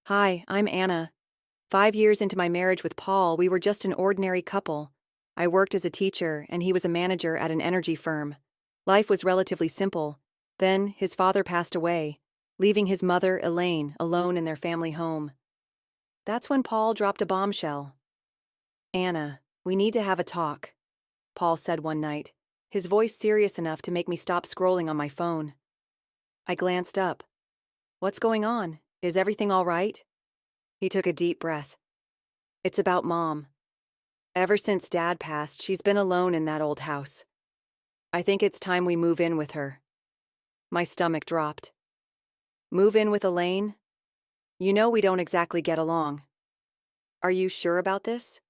Hi, I'm Anna. 5 years into my marriage with Paul, we were just an ordinary couple. I worked as a teacher, and he was a manager at an energy firm. Life was relatively simple. Then, his father passed away, leaving his mother, Elaine, alone in their family home. That's when Paul dropped a bombshell. "Anna, we need to have a talk," Paul said one night, his voice serious enough to make me stop scrolling on my phone. I glanced up. "What's going on? Is everything all right?" He took a deep breath. "It's about Mom. Ever since Dad passed, she's been alone in that old house. I think it's time we move in with her." My stomach dropped. "Move in with Elaine? You know we don't exactly get along. Are you sure about this?"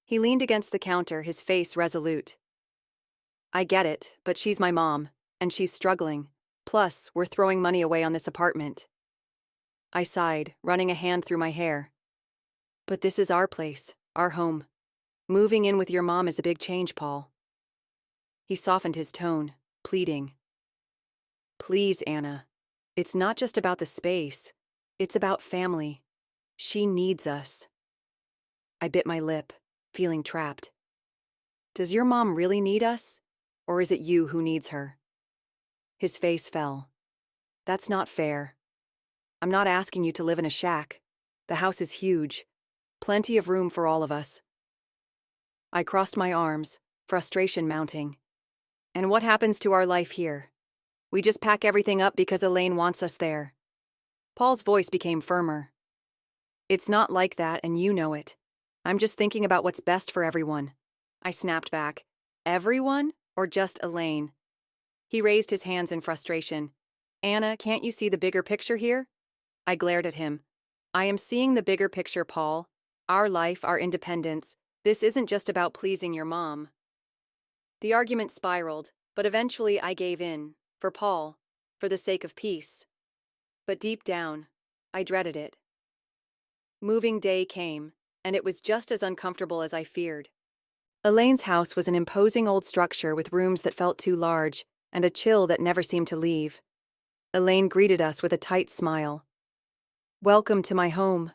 He leaned against the counter, his face resolute. "I get it, but she's my mom, and she's struggling. Plus, we're throwing money away on this apartment." I sighed, running a hand through my hair. "But this is our place, our home. Moving in with your mom is a big change, Paul." He softened his tone, pleading. "Please, Anna. It's not just about the space. It's about family. She needs us." I bit my lip, feeling trapped. "Does your mom really need us? Or is it you who needs her?" His face fell. "That's not fair. I'm not asking you to live in a shack. The house is huge. Plenty of room for all of us." I crossed my arms, frustration mounting. "And what happens to our life here? We just pack everything up because Elaine wants us there." Paul's voice became firmer. "It's not like that, and you know it. I'm just thinking about what's best for everyone." I snapped back. "Everyone? Or just Elaine?" He raised his hands in frustration. "Anna, can't you see the bigger picture here?" I glared at him. "I am seeing the bigger picture, Paul. Our life, our independence. This isn't just about pleasing your mom." The argument spiraled, but eventually I gave in. For Paul. For the sake of peace. But deep down, I dreaded it. Moving day came, and it was just as uncomfortable as I feared. Elaine's house was an imposing old structure with rooms that felt too large, and a chill that never seemed to leave. Elaine greeted us with a tight smile. "Welcome to my home.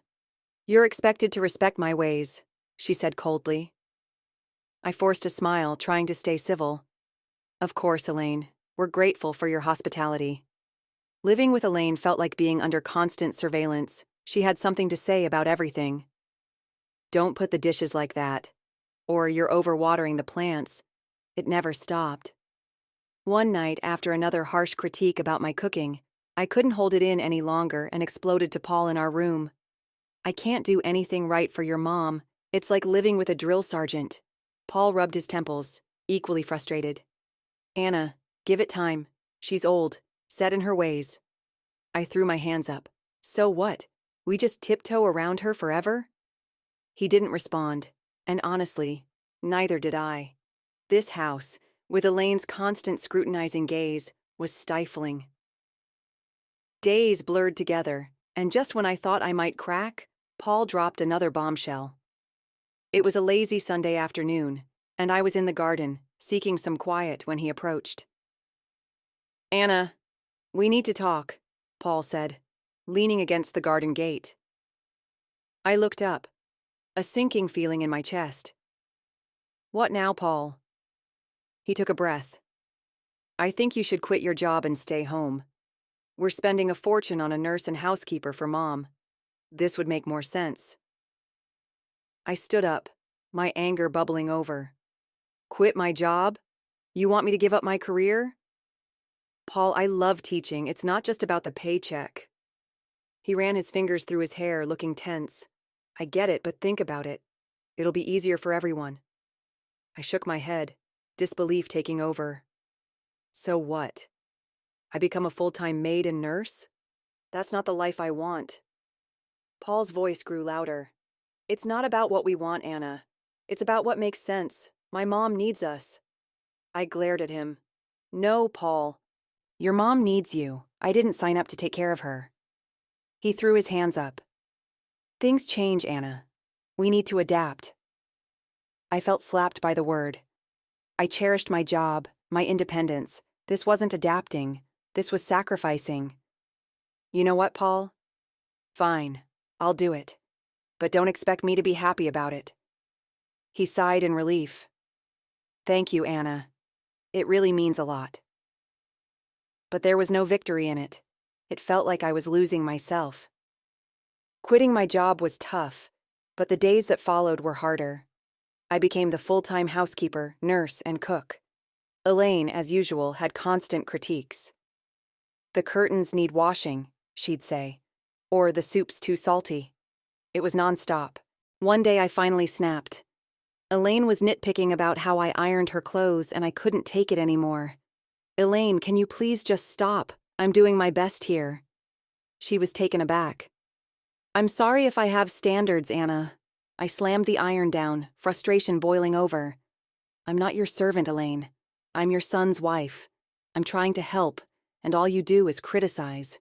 You're expected to respect my ways," she said coldly. I forced a smile, trying to stay civil. "Of course, Elaine. We're grateful for your hospitality." Living with Elaine felt like being under constant surveillance. She had something to say about everything. "Don't put the dishes like that," or "You're overwatering the plants." It never stopped. One night, after another harsh critique about my cooking, I couldn't hold it in any longer and exploded to Paul in our room. "I can't do anything right for your mom. It's like living with a drill sergeant." Paul rubbed his temples, equally frustrated. "Anna, give it time. She's old, set in her ways." I threw my hands up. "So what? We just tiptoe around her forever?" He didn't respond, and honestly, neither did I. This house, with Elaine's constant scrutinizing gaze, was stifling. Days blurred together, and just when I thought I might crack, Paul dropped another bombshell. It was a lazy Sunday afternoon, and I was in the garden, seeking some quiet when he approached. "Anna, we need to talk," Paul said, leaning against the garden gate. I looked up, a sinking feeling in my chest. "What now, Paul?" He took a breath. "I think you should quit your job and stay home. We're spending a fortune on a nurse and housekeeper for Mom. This would make more sense." I stood up, my anger bubbling over. "Quit my job? You want me to give up my career?" "Paul, I love teaching. It's not just about the paycheck." He ran his fingers through his hair, looking tense. "I get it, but think about it. It'll be easier for everyone." I shook my head, disbelief taking over. "So what? I become a full-time maid and nurse? That's not the life I want." Paul's voice grew louder. "It's not about what we want, Anna. It's about what makes sense. My mom needs us." I glared at him. "No, Paul. Your mom needs you. I didn't sign up to take care of her." He threw his hands up. "Things change, Anna. We need to adapt." I felt slapped by the word. I cherished my job, my independence. This wasn't adapting. This was sacrificing. "You know what, Paul? Fine. I'll do it. But don't expect me to be happy about it." He sighed in relief. "Thank you, Anna. It really means a lot." But there was no victory in it. It felt like I was losing myself. Quitting my job was tough, but the days that followed were harder. I became the full-time housekeeper, nurse, and cook. Elaine, as usual, had constant critiques. "The curtains need washing," she'd say, or "the soup's too salty." It was nonstop. One day I finally snapped. Elaine was nitpicking about how I ironed her clothes and I couldn't take it anymore. "Elaine, can you please just stop? I'm doing my best here." She was taken aback. "I'm sorry if I have standards, Anna." I slammed the iron down, frustration boiling over. "I'm not your servant, Elaine. I'm your son's wife. I'm trying to help, and all you do is criticize."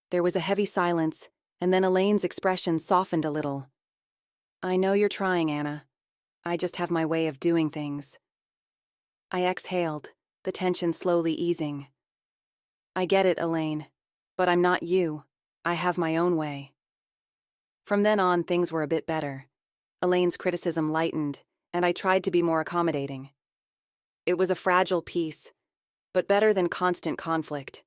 There was a heavy silence, and then Elaine's expression softened a little. "I know you're trying, Anna. I just have my way of doing things." I exhaled, the tension slowly easing. "I get it, Elaine, but I'm not you. I have my own way." From then on, things were a bit better. Elaine's criticism lightened, and I tried to be more accommodating. It was a fragile peace, but better than constant conflict.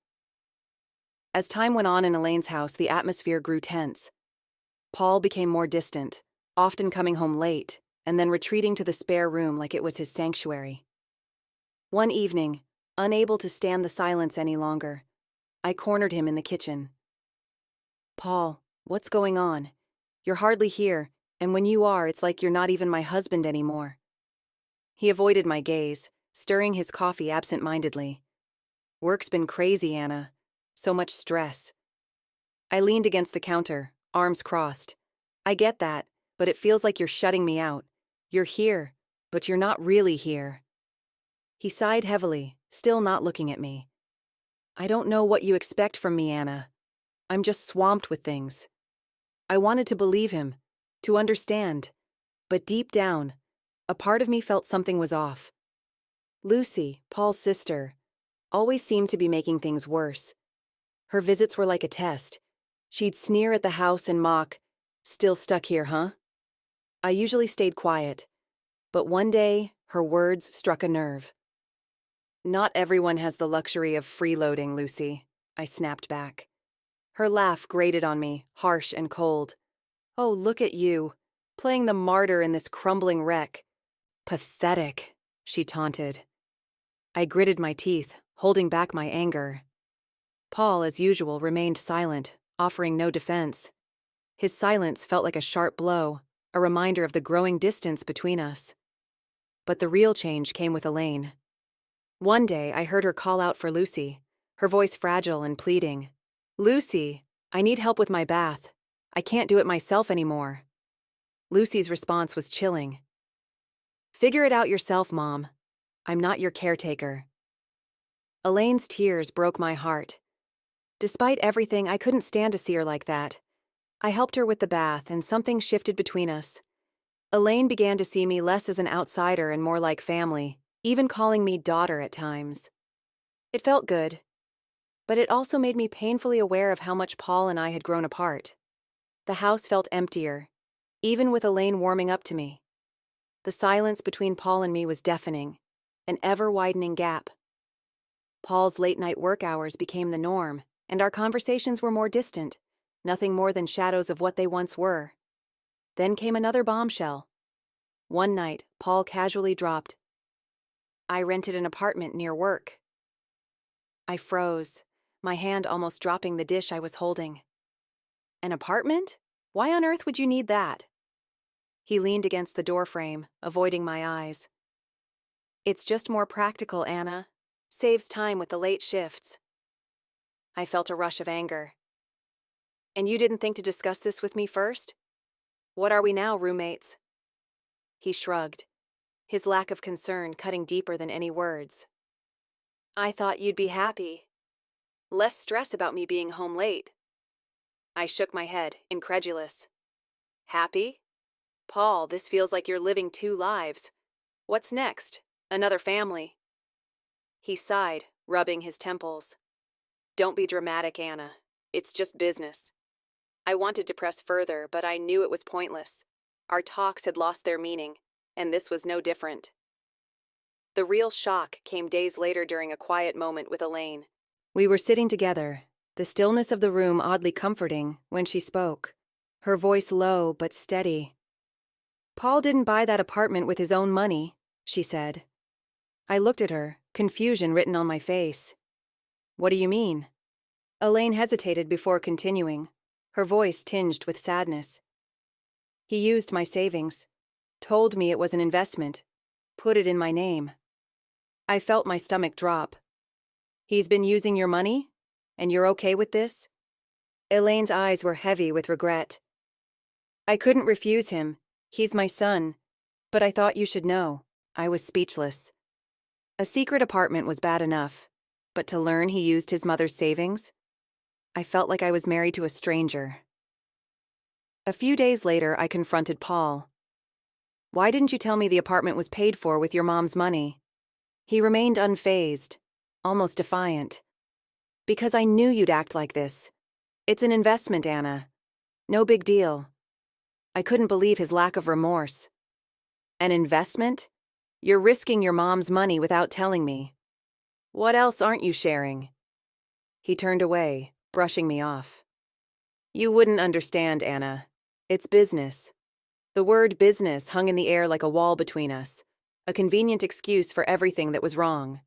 As time went on in Elaine's house, the atmosphere grew tense. Paul became more distant, often coming home late, and then retreating to the spare room like it was his sanctuary. One evening, unable to stand the silence any longer, I cornered him in the kitchen. "Paul, what's going on? You're hardly here, and when you are, it's like you're not even my husband anymore." He avoided my gaze, stirring his coffee absent-mindedly. "Work's been crazy, Anna. So much stress." I leaned against the counter, arms crossed. "I get that, but it feels like you're shutting me out. You're here, but you're not really here." He sighed heavily, still not looking at me. "I don't know what you expect from me, Anna. I'm just swamped with things." I wanted to believe him, to understand, but deep down, a part of me felt something was off. Lucy, Paul's sister, always seemed to be making things worse. Her visits were like a test. She'd sneer at the house and mock, "Still stuck here, huh?" I usually stayed quiet, but one day, her words struck a nerve. "Not everyone has the luxury of freeloading, Lucy," I snapped back. Her laugh grated on me, harsh and cold. "Oh, look at you, playing the martyr in this crumbling wreck. Pathetic," she taunted. I gritted my teeth, holding back my anger. Paul, as usual, remained silent, offering no defense. His silence felt like a sharp blow, a reminder of the growing distance between us. But the real change came with Elaine. One day, I heard her call out for Lucy, her voice fragile and pleading. "Lucy, I need help with my bath. I can't do it myself anymore." Lucy's response was chilling. "Figure it out yourself, Mom. I'm not your caretaker." Elaine's tears broke my heart. Despite everything, I couldn't stand to see her like that. I helped her with the bath, and something shifted between us. Elaine began to see me less as an outsider and more like family, even calling me daughter at times. It felt good, but it also made me painfully aware of how much Paul and I had grown apart. The house felt emptier, even with Elaine warming up to me. The silence between Paul and me was deafening, an ever-widening gap. Paul's late-night work hours became the norm, and our conversations were more distant, nothing more than shadows of what they once were. Then came another bombshell. One night, Paul casually dropped, "I rented an apartment near work." I froze, my hand almost dropping the dish I was holding. "An apartment? Why on earth would you need that?" He leaned against the doorframe, avoiding my eyes. "It's just more practical, Anna. Saves time with the late shifts." I felt a rush of anger. "And you didn't think to discuss this with me first? What are we now, roommates?" He shrugged, his lack of concern cutting deeper than any words. "I thought you'd be happy. Less stress about me being home late." I shook my head, incredulous. "Happy? Paul, this feels like you're living two lives. What's next? Another family?" He sighed, rubbing his temples. "Don't be dramatic, Anna. It's just business." I wanted to press further, but I knew it was pointless. Our talks had lost their meaning, and this was no different. The real shock came days later during a quiet moment with Elaine. We were sitting together, the stillness of the room oddly comforting, when she spoke, her voice low but steady. "Paul didn't buy that apartment with his own money," she said. I looked at her, confusion written on my face. "What do you mean?" Elaine hesitated before continuing, her voice tinged with sadness. "He used my savings, told me it was an investment, put it in my name." I felt my stomach drop. "He's been using your money? And you're okay with this?" Elaine's eyes were heavy with regret. "I couldn't refuse him. He's my son. But I thought you should know." I was speechless. A secret apartment was bad enough, but to learn he used his mother's savings? I felt like I was married to a stranger. A few days later, I confronted Paul. "Why didn't you tell me the apartment was paid for with your mom's money?" He remained unfazed, almost defiant. "Because I knew you'd act like this. It's an investment, Anna. No big deal." I couldn't believe his lack of remorse. "An investment? You're risking your mom's money without telling me. What else aren't you sharing?" He turned away, brushing me off. "You wouldn't understand, Anna. It's business." The word business hung in the air like a wall between us, a convenient excuse for everything that was wrong.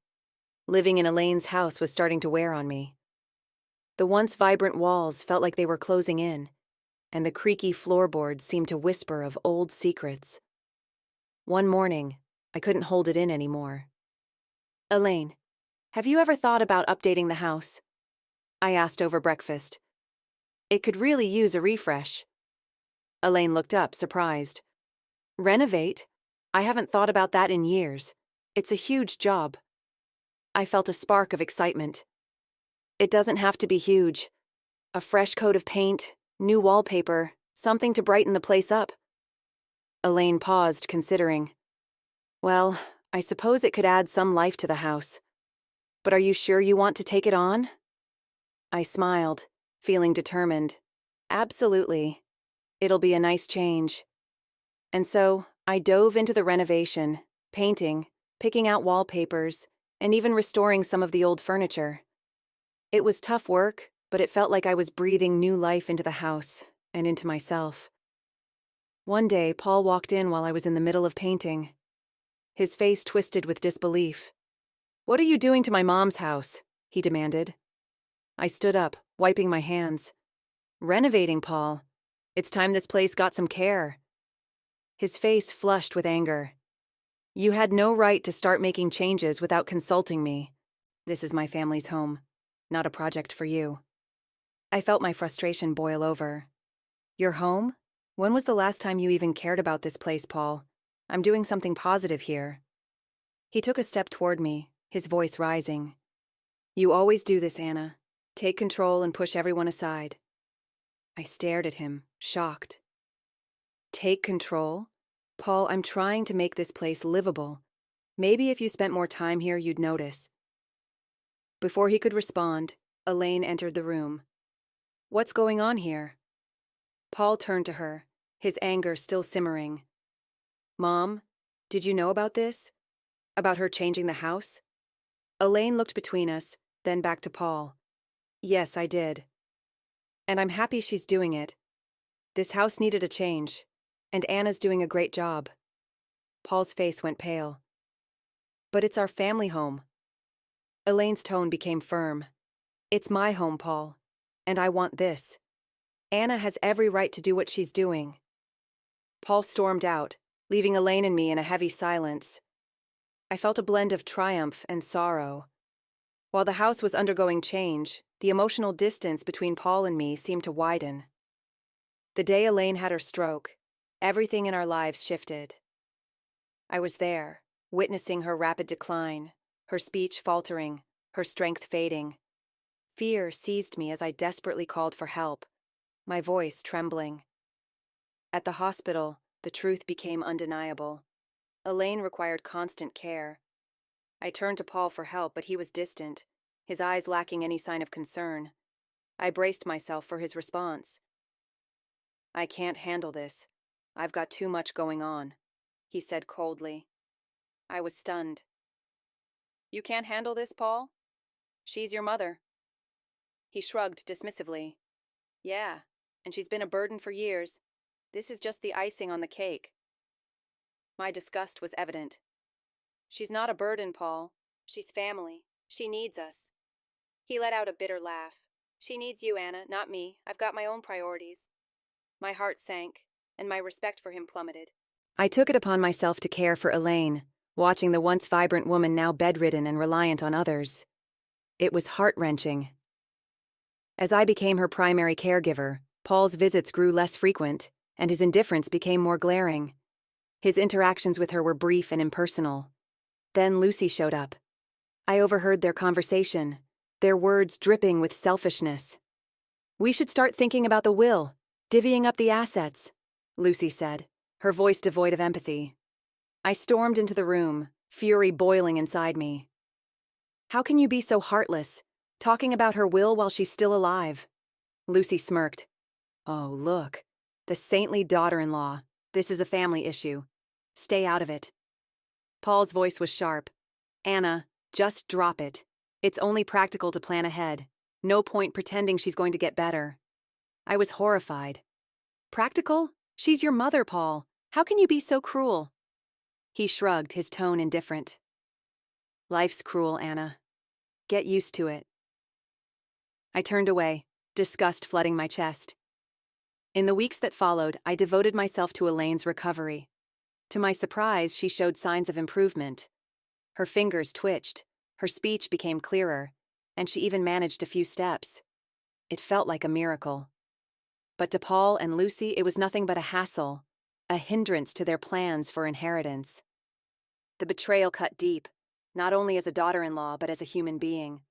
Living in Elaine's house was starting to wear on me. The once vibrant walls felt like they were closing in, and the creaky floorboards seemed to whisper of old secrets. One morning, I couldn't hold it in anymore. "Elaine, have you ever thought about updating the house?" I asked over breakfast. "It could really use a refresh." Elaine looked up, surprised. "Renovate? I haven't thought about that in years. It's a huge job." I felt a spark of excitement. "It doesn't have to be huge. A fresh coat of paint, new wallpaper, something to brighten the place up." Elaine paused, considering. "Well, I suppose it could add some life to the house. But are you sure you want to take it on?" I smiled, feeling determined. "Absolutely. It'll be a nice change." And so, I dove into the renovation, painting, picking out wallpapers, and even restoring some of the old furniture. It was tough work, but it felt like I was breathing new life into the house, and into myself. One day, Paul walked in while I was in the middle of painting. His face twisted with disbelief. "What are you doing to my mom's house?" he demanded. I stood up, wiping my hands. "Renovating, Paul. It's time this place got some care." His face flushed with anger. "You had no right to start making changes without consulting me. This is my family's home, not a project for you." I felt my frustration boil over. "Your home? When was the last time you even cared about this place, Paul? I'm doing something positive here." He took a step toward me, his voice rising. "You always do this, Anna. Take control and push everyone aside." I stared at him, shocked. "Take control? Paul, I'm trying to make this place livable. Maybe if you spent more time here, you'd notice." Before he could respond, Elaine entered the room. "What's going on here?" Paul turned to her, his anger still simmering. "Mom, did you know about this? About her changing the house?" Elaine looked between us, then back to Paul. "Yes, I did. And I'm happy she's doing it. This house needed a change, and Anna's doing a great job." Paul's face went pale. "But it's our family home." Elaine's tone became firm. "It's my home, Paul, and I want this. Anna has every right to do what she's doing." Paul stormed out, leaving Elaine and me in a heavy silence. I felt a blend of triumph and sorrow. While the house was undergoing change, the emotional distance between Paul and me seemed to widen. The day Elaine had her stroke, everything in our lives shifted. I was there, witnessing her rapid decline, her speech faltering, her strength fading. Fear seized me as I desperately called for help, my voice trembling. At the hospital, the truth became undeniable. Elaine required constant care. I turned to Paul for help, but he was distant, his eyes lacking any sign of concern. I braced myself for his response. I can't handle this. I've got too much going on, he said coldly. I was stunned. You can't handle this, Paul? She's your mother. He shrugged dismissively. Yeah, and she's been a burden for years. This is just the icing on the cake. My disgust was evident. She's not a burden, Paul. She's family. She needs us. He let out a bitter laugh. She needs you, Anna, not me. I've got my own priorities. My heart sank, and my respect for him plummeted. I took it upon myself to care for Elaine, watching the once vibrant woman now bedridden and reliant on others. It was heart-wrenching. As I became her primary caregiver, Paul's visits grew less frequent, and his indifference became more glaring. His interactions with her were brief and impersonal. Then Lucy showed up. I overheard their conversation, their words dripping with selfishness. We should start thinking about the will, divvying up the assets, Lucy said, her voice devoid of empathy. I stormed into the room, fury boiling inside me. How can you be so heartless, talking about her will while she's still alive? Lucy smirked. Oh, look, the saintly daughter-in-law. This is a family issue. Stay out of it. Paul's voice was sharp. Anna, just drop it. It's only practical to plan ahead. No point pretending she's going to get better. I was horrified. Practical? She's your mother, Paul. How can you be so cruel? He shrugged, his tone indifferent. Life's cruel, Anna. Get used to it. I turned away, disgust flooding my chest. In the weeks that followed, I devoted myself to Elaine's recovery. To my surprise, she showed signs of improvement. Her fingers twitched, her speech became clearer, and she even managed a few steps. It felt like a miracle. But to Paul and Lucy, it was nothing but a hassle, a hindrance to their plans for inheritance. The betrayal cut deep, not only as a daughter-in-law, but as a human being.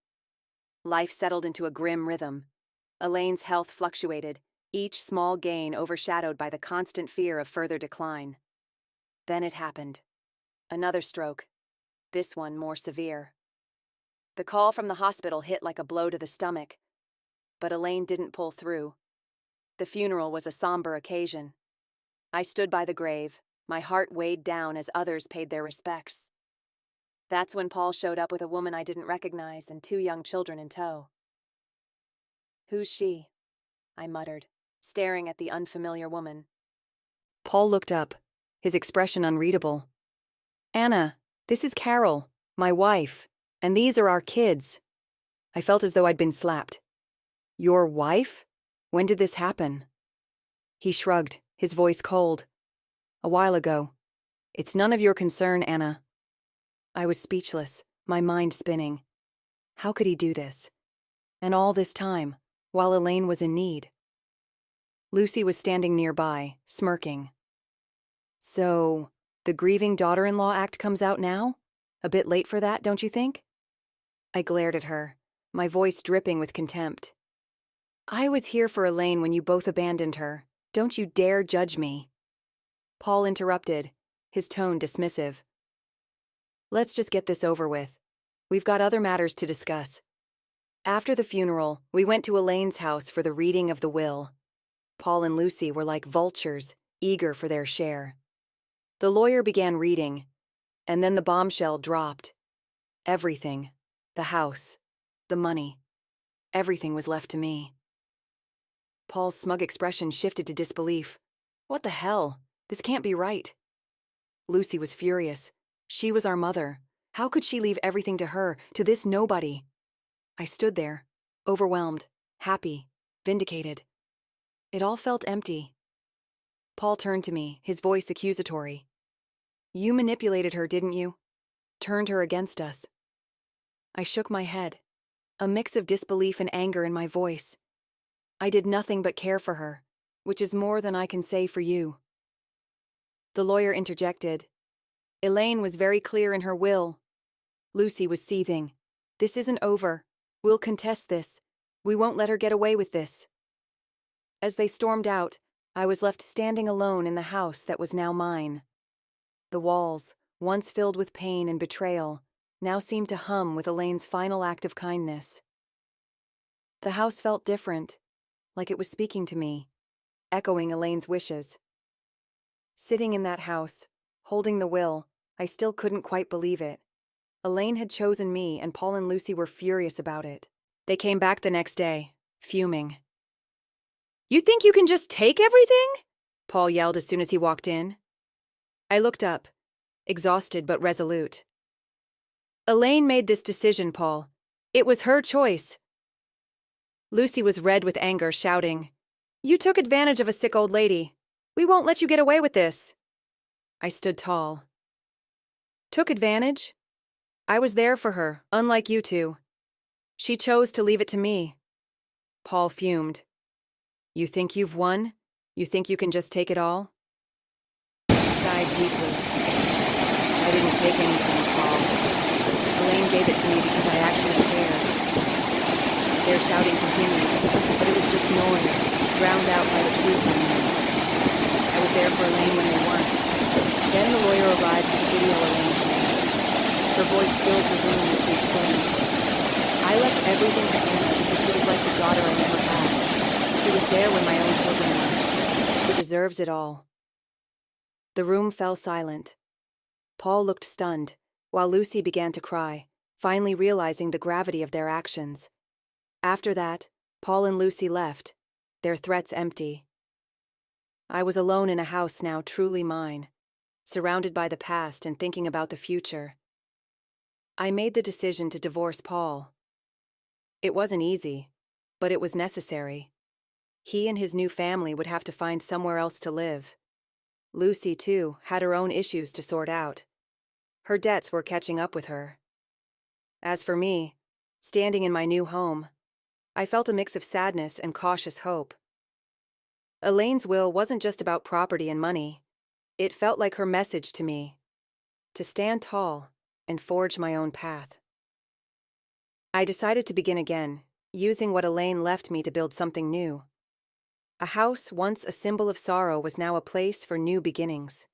Life settled into a grim rhythm. Elaine's health fluctuated, each small gain overshadowed by the constant fear of further decline. Then it happened. Another stroke, this one more severe. The call from the hospital hit like a blow to the stomach, but Elaine didn't pull through. The funeral was a somber occasion. I stood by the grave, my heart weighed down as others paid their respects. That's when Paul showed up with a woman I didn't recognize and 2 young children in tow. Who's she? I muttered, staring at the unfamiliar woman. Paul looked up, his expression unreadable. Anna, this is Carol, my wife, and these are our kids. I felt as though I'd been slapped. Your wife? When did this happen? He shrugged, his voice cold. A while ago. It's none of your concern, Anna. I was speechless, my mind spinning. How could he do this? And all this time, while Elaine was in need. Lucy was standing nearby, smirking. So, the grieving daughter-in-law act comes out now? A bit late for that, don't you think? I glared at her, my voice dripping with contempt. I was here for Elaine when you both abandoned her. Don't you dare judge me. Paul interrupted, his tone dismissive. Let's just get this over with. We've got other matters to discuss. After the funeral, we went to Elaine's house for the reading of the will. Paul and Lucy were like vultures, eager for their share. The lawyer began reading, and then the bombshell dropped. Everything, the house, the money, everything was left to me. Paul's smug expression shifted to disbelief. What the hell? This can't be right. Lucy was furious. She was our mother. How could she leave everything to her, to this nobody? I stood there, overwhelmed, happy, vindicated. It all felt empty. Paul turned to me, his voice accusatory. You manipulated her, didn't you? Turned her against us. I shook my head, a mix of disbelief and anger in my voice. I did nothing but care for her, which is more than I can say for you. The lawyer interjected. Elaine was very clear in her will. Lucy was seething. This isn't over. We'll contest this. We won't let her get away with this. As they stormed out, I was left standing alone in the house that was now mine. The walls, once filled with pain and betrayal, now seemed to hum with Elaine's final act of kindness. The house felt different, like it was speaking to me. echoing Elaine's wishes. Sitting in that house, holding the will, I still couldn't quite believe it. Elaine had chosen me, and Paul and Lucy were furious about it. They came back the next day, fuming. "You think you can just take everything?" Paul yelled as soon as he walked in. I looked up, exhausted but resolute. "Elaine made this decision, Paul. It was her choice." Lucy was red with anger, shouting, "You took advantage of a sick old lady. We won't let you get away with this." I stood tall. "Took advantage? I was there for her, unlike you two. She chose to leave it to me." Paul fumed. "You think you've won? You think you can just take it all?" I sighed deeply. "I didn't take anything, Paul. Elaine gave it to me because I actually cared." Their shouting continued, but it was just noise, drowned out by the truth I knew. I was there for Elaine when they weren't. Then the lawyer arrived with the video Elaine played. Her voice filled the room as she explained. "I left everything to Anna because she was like the daughter I never had. She was there when my own children weren't. She deserves it all." The room fell silent. Paul looked stunned, while Lucy began to cry, finally realizing the gravity of their actions. After that, Paul and Lucy left, their threats empty. I was alone in a house now truly mine, surrounded by the past and thinking about the future. I made the decision to divorce Paul. It wasn't easy, but it was necessary. He and his new family would have to find somewhere else to live. Lucy, too, had her own issues to sort out. Her debts were catching up with her. As for me, standing in my new home, I felt a mix of sadness and cautious hope. Elaine's will wasn't just about property and money. It felt like her message to me, to stand tall and forge my own path. I decided to begin again, using what Elaine left me to build something new. A house once a symbol of sorrow was now a place for new beginnings.